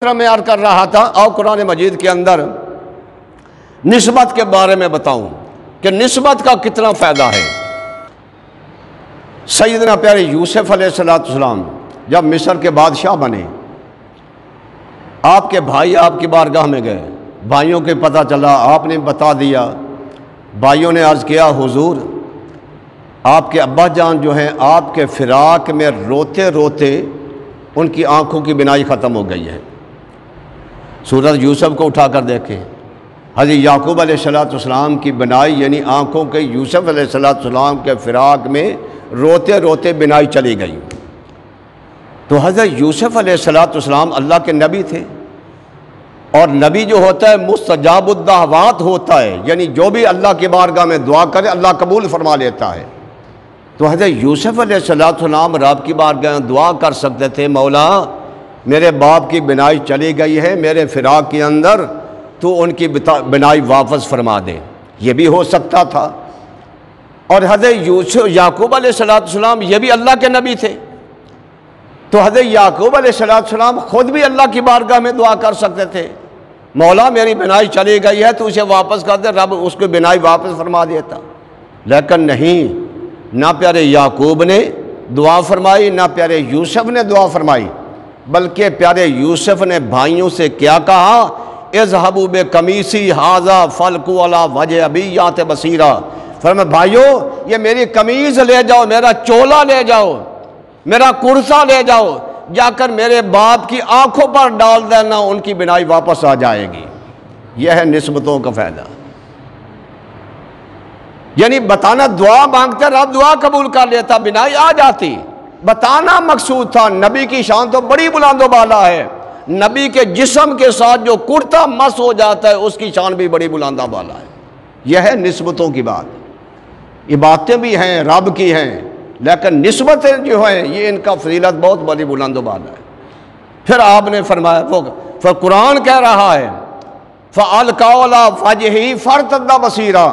میں عرض کر رہا تھا اور قرآن مجید کے اندر نسبت کے بارے میں بتاؤں کہ نسبت کا کتنا فائدہ ہے۔ سیدنا پیارے یوسف علیہ السلام جب مصر کے بادشاہ بنے، آپ کے بھائی آپ کی بارگاہ میں گئے، بھائیوں کے پتہ چلا، آپ نے بتا دیا، بھائیوں نے عرض کیا حضور آپ کے ابا جان جو ہیں آپ کے فراق میں روتے روتے ان کی آنکھوں کی بینائی ختم ہو گئی ہے۔ سورۃ یوسف کو اٹھا کر دیکھیں، حضرت یعقوب علیہ السلام کی بینائی یعنی آنکھوں کے یوسف علیہ السلام کے فراق میں روتے روتے بینائی چلی گئی۔ تو حضرت یوسف علیہ السلام اللہ کے نبی تھے، اور نبی جو ہوتا ہے مستجاب الدعوات ہوتا ہے، یعنی جو بھی اللہ کی بارگاہ میں دعا کرے اللہ قبول فرما لیتا ہے۔ تو حضرت یوسف علیہ السلام رب کی بارگاہ میں دعا کر سکتے تھے، مولا میرے باپ کی بینائی چلی گئی ہے، میرے فراق کے اندر تو ان کی بینائی واپس فرما دے، یہ بھی ہو سکتا تھا۔ اور حضرت یعقوب علیہ السلام یہ بھی اللہ کے نبی تھے، تو حضرت یعقوب علیہ السلام خود بھی اللہ کی بارگاہ میں دعا کر سکتے تھے، مولا میری بینائی چلی گئی ہے تو اسے واپس کر دے، رب اس کو بینائی واپس فرما دیتا۔ لیکن نہیں، نہ پیارے یعقوب نے دعا فرمائی، نہ پیارے یوسف نے دعا فرمائی، بلکہ پیارے یوسف نے بھائیوں سے کیا کہا، اذهبوا بقمیصی ھذا فالقوا علی وجہ ابیۃ بصیرا، فرمایا بھائیوں یہ میری قمیض لے جاؤ، میرا چولا لے جاؤ، میرا کرسا لے جاؤ، جا کر میرے باپ کی آنکھوں پر ڈال دینا، ان کی بینائی واپس آ جائے گی۔ یہ ہے نسبتوں کا فائدہ، یعنی بتانا، دعا مانگتے رب دعا قبول کر لیتا، بینائی آ جاتی، بتانا مقصود تھا۔ نبی کی شان تو بڑی بلند و بالا ہے، نبی کے جسم کے ساتھ جو کرتا مس ہو جاتا ہے اس کی شان بھی بڑی بلند و بالا ہے۔ یہ ہے نسبتوں کی بات۔ عبادتیں بھی ہیں رب کی ہیں، لیکن نسبتیں جو ہیں یہ ان کا فضیلت بہت بڑی بلند و بالا ہے۔ پھر آپ نے فرمایا، پھر قرآن کہہ رہا ہے فَأَلْقَوْا عَلَىٰ وَجْهِهِ فَارْتَدَّ بَصِيرًا،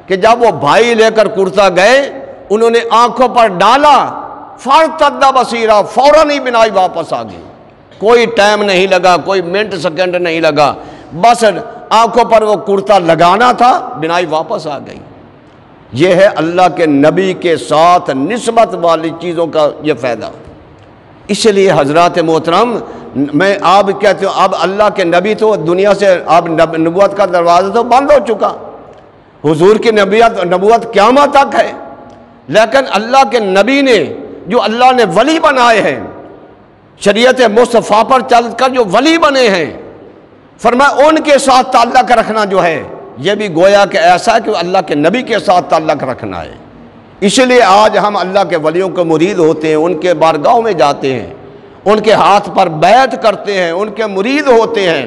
کہ جب وہ بھائی لے کر کرتا گئے، انہوں نے آنکھوں پر ڈالا، فَارْتَدَّ بَصِيرًا، فوراً ہی بینائی واپس آ گئی، کوئی ٹائم نہیں لگا، کوئی منٹ سیکنڈ نہیں لگا، بس آنکھوں پر وہ کرتا لگانا تھا، بینائی واپس آ گئی۔ یہ ہے اللہ کے نبی کے ساتھ نسبت والی چیزوں کا یہ فائدہ۔ اس لیے حضرات محترم، میں آپ کہتے ہوں اب اللہ کے نبی تو دنیا سے اب نبوت کا دروازہ تو بند ہو چکا، حضور کی نبوت قیامت تک ہے، لیکن اللہ کے نبی نے جو اللہ نے ولی بنائے ہیں، شریعت مصطفیٰ پر چل کر جو ولی بنے ہیں، فرمایا ان کے ساتھ تعلق رکھنا جو ہے یہ بھی گویا کہ ایسا ہے کہ اللہ کے نبی کے ساتھ تعلق رکھنا ہے۔ اس لیے آج ہم اللہ کے ولیوں کے مرید ہوتے ہیں، ان کے بارگاہوں میں جاتے ہیں، ان کے ہاتھ پر بیعت کرتے ہیں، ان کے مرید ہوتے ہیں۔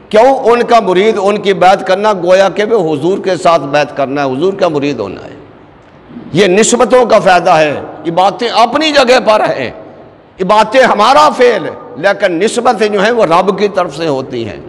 کیوں؟ ان کا مرید، ان کی بیعت کرنا گویا کہ وہ حضور کے ساتھ بیعت کرنا ہے، حضور کا مرید ہونا ہے۔ یہ نسبتوں کا فائدہ ہے۔ یہ باتیں اپنی جگہ پر ہیں، یہ باتیں ہمارا فعل، لیکن نسبتیں جو ہیں وہ رب کی طرف سے ہوتی ہیں۔